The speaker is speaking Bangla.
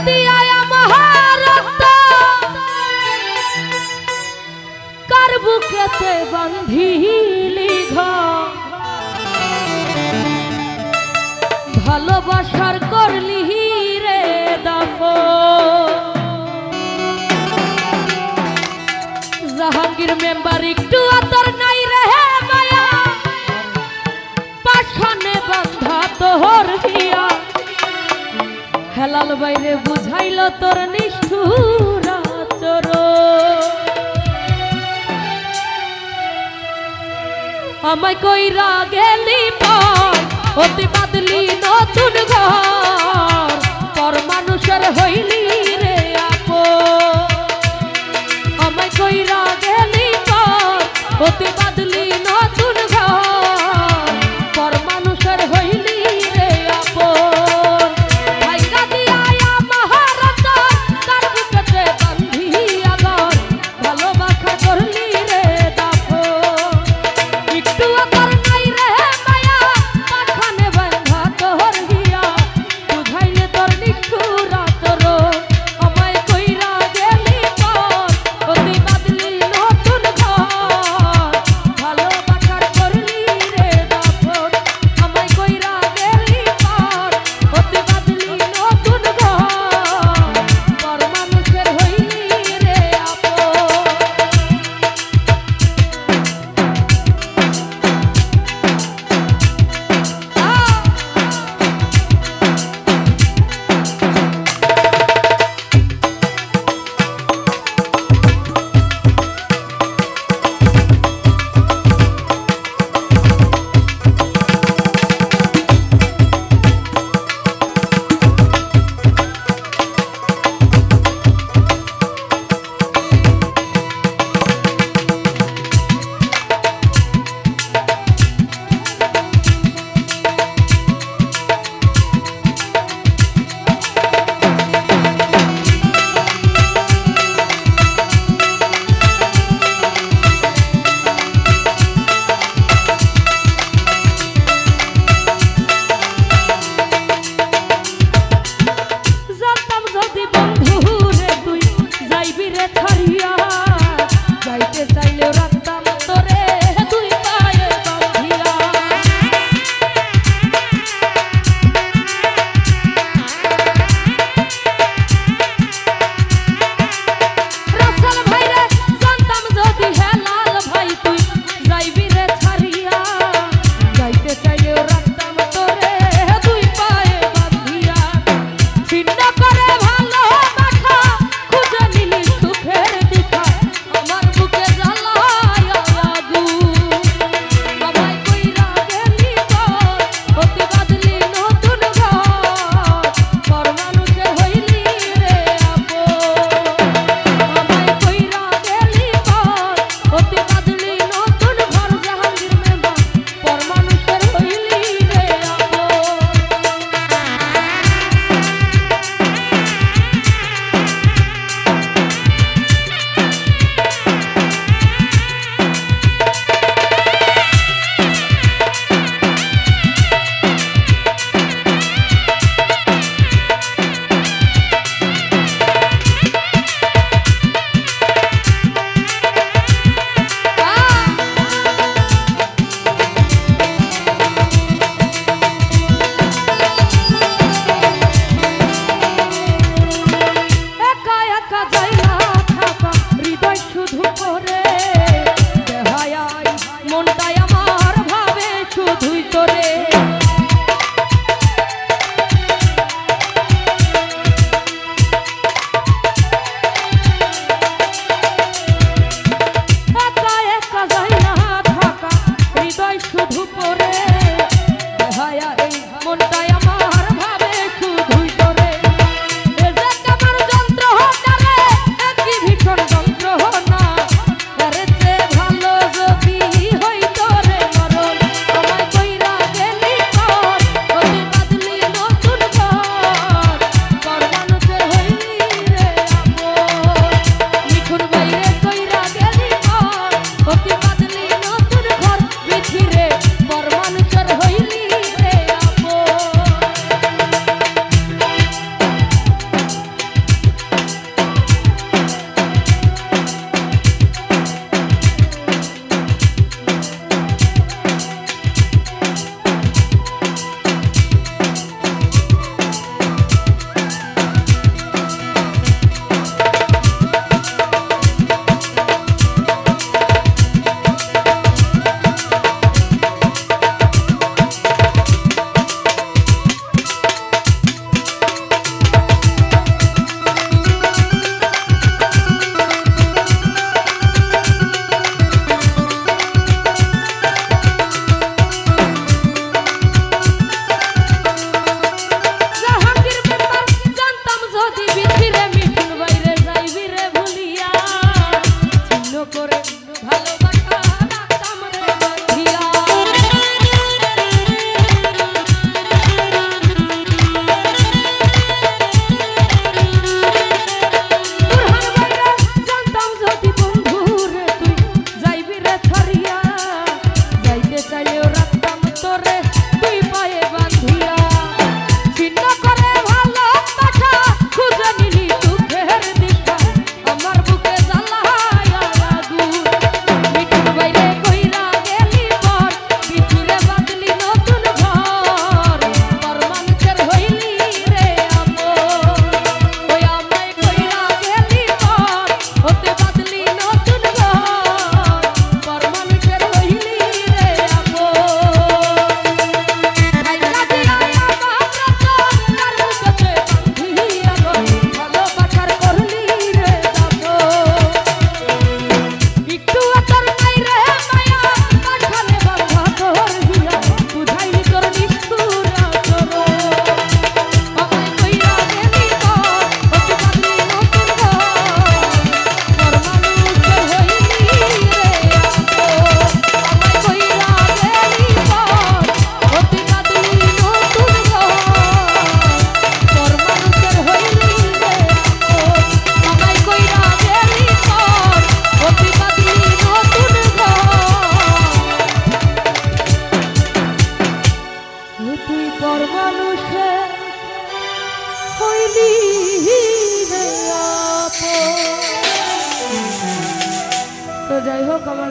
দিয়া মহারত কার বুকেতে বান্ধিলি ঘর ভালোবাসার করলি রে দাফন জাহাঙ্গীর মেম্বার একটু আতর নাই রে মায়া পাশানে বাঁধা তোর হিয়া হেলাল বাইরে বুঝাইল তোর নিষ্ঠুর আচরণ আমায় কইরা গেলি পর অতি বাদলি নতুন ঘর পর মানুষের হইলি রে আপন আমায় কইরা গেলি পর অতি বাদলি নতুন ঘর পর মানুষের হইলি রে আপন ভাইগা দিয়া মহারত কার বুকেতে বান্ধিয়া ঘর ভালোবাসা করলি রে দাফন একটু আতর নাই রে মায়া পাখানে বাঁধা তোর হিয়া বুঝাইলে তোর নিষ্ঠুর আচরণ আমায় কইরা গেলি পর অতি বাদলি নতুন ঘর ভালোবাসার করলি রে দাফন আমায় কইরা গেলি পর অতি বাদলি নতুন ঘর পর মানুষের হইলি রে আপন যাইতে চাইলেও রাখতাম তোরে দুই পায়ে বাঁধিয়া রাসেল ভাই রে জানতাম যদি হেলাল ভাই তুই যাইবি রে ছাড়িয়া যাইতে চাইলেও রাখতাম তোরে দুই পায়ে বাঁধিয়া ছিন্ন করে ভালোবাসা খুঁজে নিলি সুখের দিশা আমার বুকে জ্বালায় আগুন আমায় কইরা গেলি পর অতি বাদলি নতুন ঘর পর মানুষের হইলি রে আপন আমায় কইরা গেলি পর অতি বাদলি নতুন ঘর জাহাঙ্গীর মেম্বার পর মানুষের হইলি রে আপন মানুষে হইলি রে আপন। তো যাই হোক আমার